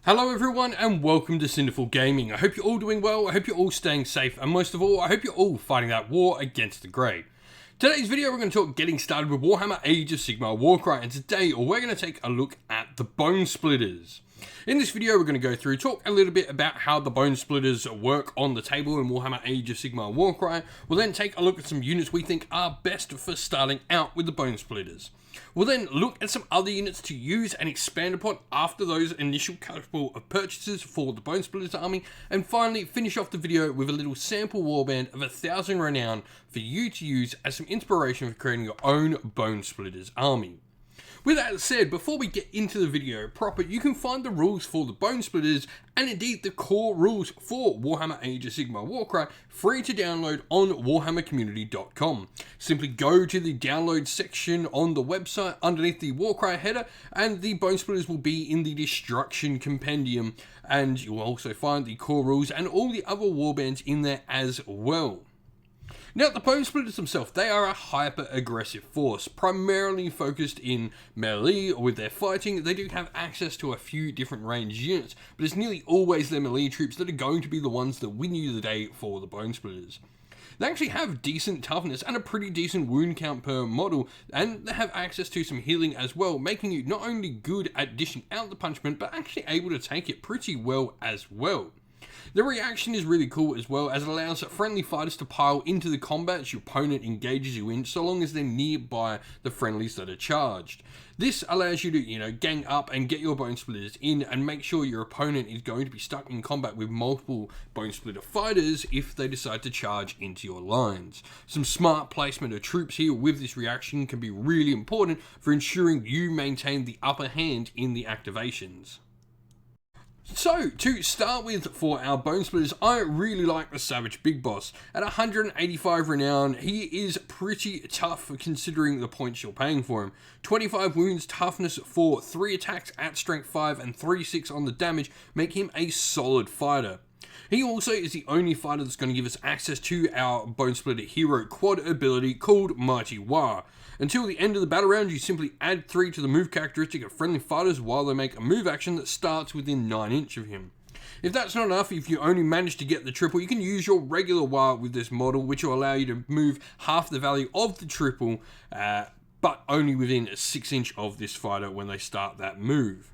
Hello everyone and welcome to Cinderful Gaming. I hope you're all doing well, I hope you're all staying safe, and most of all, I hope you're all fighting that war against the grey. Today's video we're going to talk getting started with Warhammer Age of Sigmar Warcry, and today we're going to take a look at the Bonesplitters. In this video we're going to go through, talk a little bit about how the Bonesplitters work on the table in Warhammer Age of Sigmar Warcry. We'll then take a look at some units we think are best for starting out with the Bonesplitters. We'll then look at some other units to use and expand upon after those initial couple of purchases for the Bonesplitters army, and finally finish off the video with a little sample warband of 1,000 renown for you to use as some inspiration for creating your own Bonesplitters army. With that said, before we get into the video proper, you can find the rules for the Bonesplitters and indeed the core rules for Warhammer Age of Sigmar Warcry free to download on warhammercommunity.com. Simply go to the download section on the website underneath the Warcry header, and the Bonesplitters will be in the Destruction Compendium, and you'll also find the core rules and all the other warbands in there as well. Now, the Bonesplitters themselves, they are a hyper-aggressive force, primarily focused in melee with their fighting. They do have access to a few different ranged units, but it's nearly always their melee troops that are going to be the ones that win you the day for the Bonesplitters. They actually have decent toughness and a pretty decent wound count per model, and they have access to some healing as well, making you not only good at dishing out the punishment, but actually able to take it pretty well as well. The reaction is really cool as well, as it allows friendly fighters to pile into the combat as your opponent engages you in, so long as they're nearby the friendlies that are charged. This allows you to, gang up and get your Bonesplitters in and make sure your opponent is going to be stuck in combat with multiple Bonesplitter fighters if they decide to charge into your lines. Some smart placement of troops here with this reaction can be really important for ensuring you maintain the upper hand in the activations. So, to start with for our Bonesplitters, I really like the Savage Big Boss. At 185 renown, he is pretty tough considering the points you're paying for him. 25 wounds, toughness 4, 3 attacks at strength 5 and 3/6 on the damage make him a solid fighter. He also is the only fighter that's going to give us access to our Bonesplitter hero quad ability called Mighty War. Until the end of the battle round, you simply add 3 to the move characteristic of friendly fighters while they make a move action that starts within 9 inches of him. If that's not enough, if you only manage to get the triple, you can use your regular war with this model, which will allow you to move half the value of the triple, but only within 6 inches of this fighter when they start that move.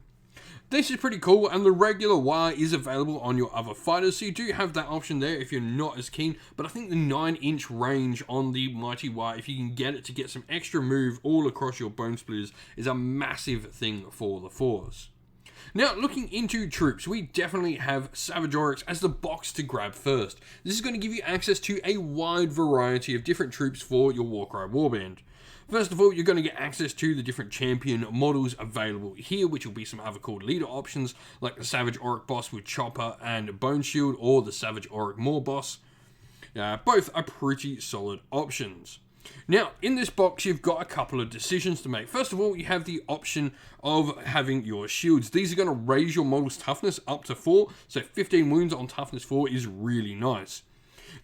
This is pretty cool, and the regular war is available on your other fighters, so you do have that option there if you're not as keen, but I think the 9-inch range on the Mighty War, if you can get it to get some extra move all across your Bonesplitters, is a massive thing for the force. Now, looking into troops, we definitely have Savage Oryx as the box to grab first. This is going to give you access to a wide variety of different troops for your Warcry warband. First of all, you're going to get access to the different champion models available here, which will be some other cool leader options, like the Savage Auric Boss with Chopper and Bone Shield, or the Savage Auric Maw Boss. Both are pretty solid options. Now, in this box, you've got a couple of decisions to make. First of all, you have the option of having your shields. These are going to raise your model's toughness up to 4, so 15 wounds on toughness 4 is really nice.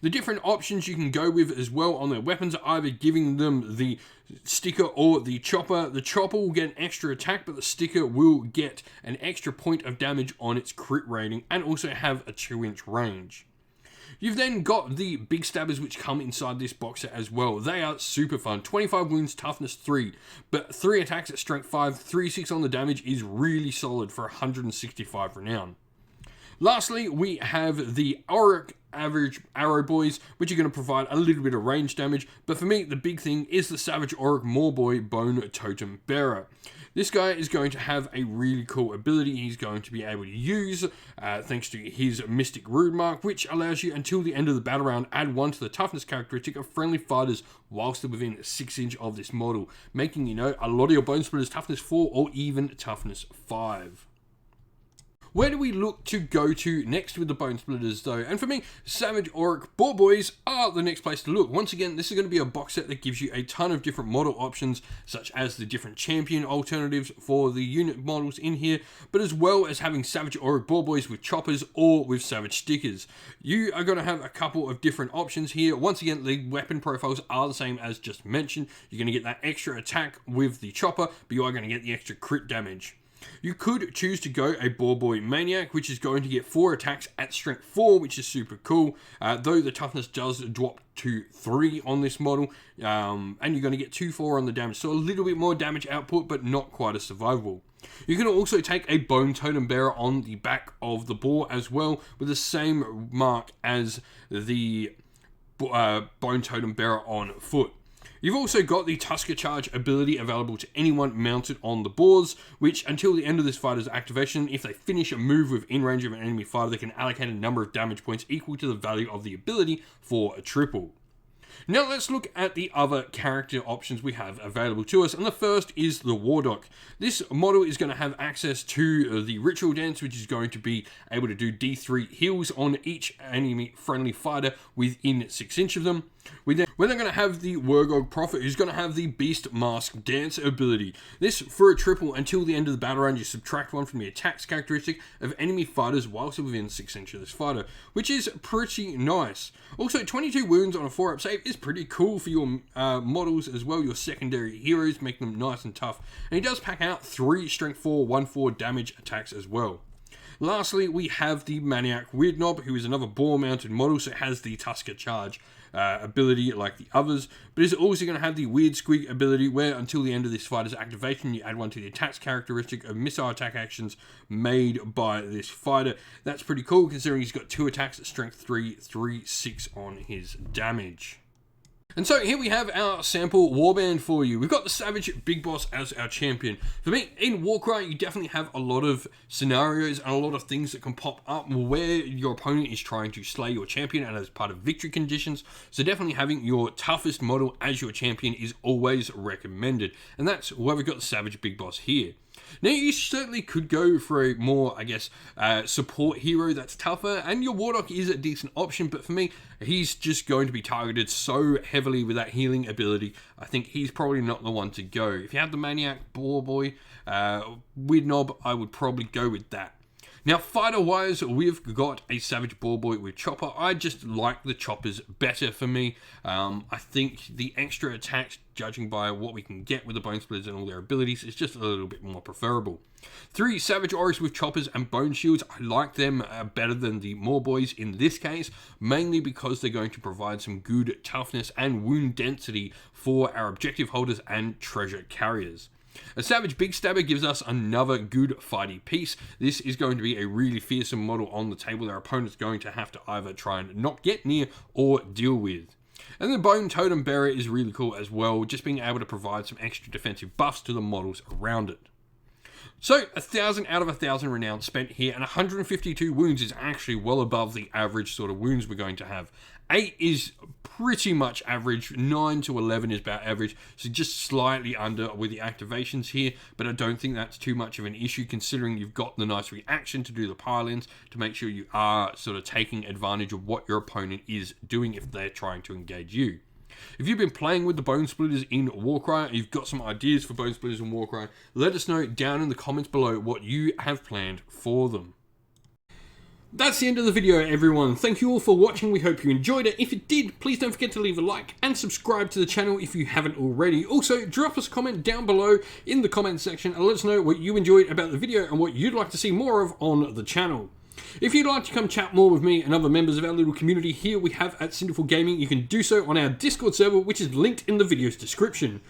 The different options you can go with as well on their weapons are either giving them the sticker or the chopper. The chopper will get an extra attack, but the sticker will get an extra point of damage on its crit rating and also have a 2-inch range. You've then got the big stabbers, which come inside this box set as well. They are super fun. 25 wounds, toughness 3, but 3 attacks at strength 5, 3/6 on the damage is really solid for 165 renown. Lastly, we have the Auric Average Arrow Boys, which are going to provide a little bit of range damage, but for me, the big thing is the Savage Auric Maw Boy Bone Totem Bearer. This guy is going to have a really cool ability he's going to be able to use, thanks to his Mystic Rude Mark, which allows you, until the end of the battle round, add 1 to the toughness characteristic of friendly fighters whilst they're within 6 inches of this model, making, a lot of your Bonesplitters toughness 4 or even toughness 5. Where do we look to go to next with the Bonesplitters though? And for me, Savage Auric Boar Boys are the next place to look. Once again, this is going to be a box set that gives you a ton of different model options, such as the different champion alternatives for the unit models in here, but as well as having Savage Auric Boar Boys with choppers or with Savage stickers. You are going to have a couple of different options here. Once again, the weapon profiles are the same as just mentioned. You're going to get that extra attack with the chopper, but you are going to get the extra crit damage. You could choose to go a Boar Boy Maniac, which is going to get 4 attacks at strength 4, which is super cool, though the toughness does drop to 3 on this model, and you're going to get 2/4 on the damage, so a little bit more damage output, but not quite as survivable. You can also take a Bone Totem Bearer on the back of the boar as well, with the same mark as the Bone Totem Bearer on foot. You've also got the Tusker Charge ability available to anyone mounted on the boars, which until the end of this fighter's activation, if they finish a move within range of an enemy fighter, they can allocate a number of damage points equal to the value of the ability for a triple. Now let's look at the other character options we have available to us, and the first is the Wardock. This model is going to have access to the Ritual Dance, which is going to be able to do D3 heals on each enemy-friendly fighter within 6 inches of them. We're then going to have the Wargog Prophet, who's going to have the Beast Mask Dance ability. This, for a triple, until the end of the battle round, you subtract 1 from the attacks characteristic of enemy fighters whilst within 6 inches of this fighter, which is pretty nice. Also, 22 wounds on a 4-up save is pretty cool for your models as well, your secondary heroes, make them nice and tough. And he does pack out 3 strength 4, 1/4 damage attacks as well. Lastly, we have the Maniac Weird Knob, who is another boar-mounted model, so it has the Tusker Charge ability like the others, but is also going to have the Weird Squig ability, where until the end of this fighter's activation, you add 1 to the attacks characteristic of missile attack actions made by this fighter. That's pretty cool, considering he's got 2 attacks at strength 3, 3/6 on his damage. And so here we have our sample warband for you. We've got the Savage Big Boss as our champion. For me, in Warcry, you definitely have a lot of scenarios and a lot of things that can pop up where your opponent is trying to slay your champion and as part of victory conditions. So definitely having your toughest model as your champion is always recommended. And that's why we've got the Savage Big Boss here. Now, you certainly could go for a more, I guess, support hero that's tougher, and your Warlock is a decent option, but for me, he's just going to be targeted so heavily with that healing ability. I think he's probably not the one to go. If you have the Maniac, Boar Boy, Weird Knob, I would probably go with that. Now, fighter-wise, we've got a Savage Boar Boy with Chopper. I just like the Choppers better for me. I think the extra attacks, judging by what we can get with the Bonesplitters and all their abilities, is just a little bit more preferable. 3 Savage Auras with Choppers and Bone Shields. I like them better than the Moor Boys in this case, mainly because they're going to provide some good toughness and wound density for our objective holders and treasure carriers. A Savage Big Stabber gives us another good fighty piece. This is going to be a really fearsome model on the table their opponent's going to have to either try and not get near or deal with. And the Bone Totem Bearer is really cool as well, just being able to provide some extra defensive buffs to the models around it. So, 1,000 out of 1,000 renown spent here, and 152 wounds is actually well above the average sort of wounds we're going to have. 8 is pretty much average, 9 to 11 is about average, so just slightly under with the activations here, but I don't think that's too much of an issue considering you've got the nice reaction to do the pile-ins to make sure you are sort of taking advantage of what your opponent is doing if they're trying to engage you. If you've been playing with the Bonesplitters in Warcry, you've got some ideas for Bonesplitters in Warcry, let us know down in the comments below what you have planned for them. That's the end of the video, everyone. Thank you all for watching. We hope you enjoyed it. If you did, please don't forget to leave a like and subscribe to the channel if you haven't already. Also, drop us a comment down below in the comment section and let us know what you enjoyed about the video and what you'd like to see more of on the channel. If you'd like to come chat more with me and other members of our little community here we have at Sinful Gaming, you can do so on our Discord server, which is linked in the video's description.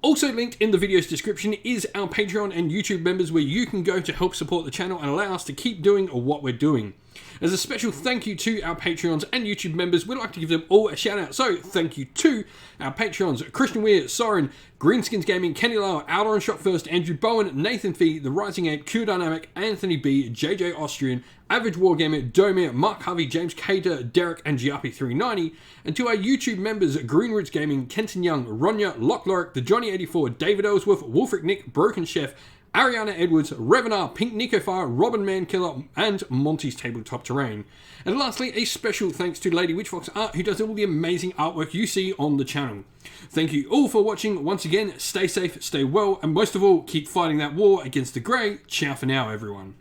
Also linked in the video's description is our Patreon and YouTube members where you can go to help support the channel and allow us to keep doing what we're doing. As a special thank you to our Patreons and YouTube members, we'd like to give them all a shout out. So thank you to our Patreons, Christian Weir, Soren, Greenskins Gaming, Kenny Lau, Outer Shot First, Andrew Bowen, Nathan Fee, The Rising Ape, Q Dynamic, Anthony B, JJ Austrian, Average Wargamer, Domir, Mark Harvey, James Cater, Derek, and Giappy390. And to our YouTube members, Green Roots Gaming, Kenton Young, Ronya, Lock Lorick, The Johnny84, David Ellsworth, Wolfric Nick, Broken Chef, Ariana Edwards, Revenar, Pink Nico Fire, Robin Mankiller, and Monty's Tabletop Terrain. And lastly, a special thanks to Lady Witchfox Art, who does all the amazing artwork you see on the channel. Thank you all for watching. Once again, stay safe, stay well, and most of all, keep fighting that war against the Grey. Ciao for now, everyone.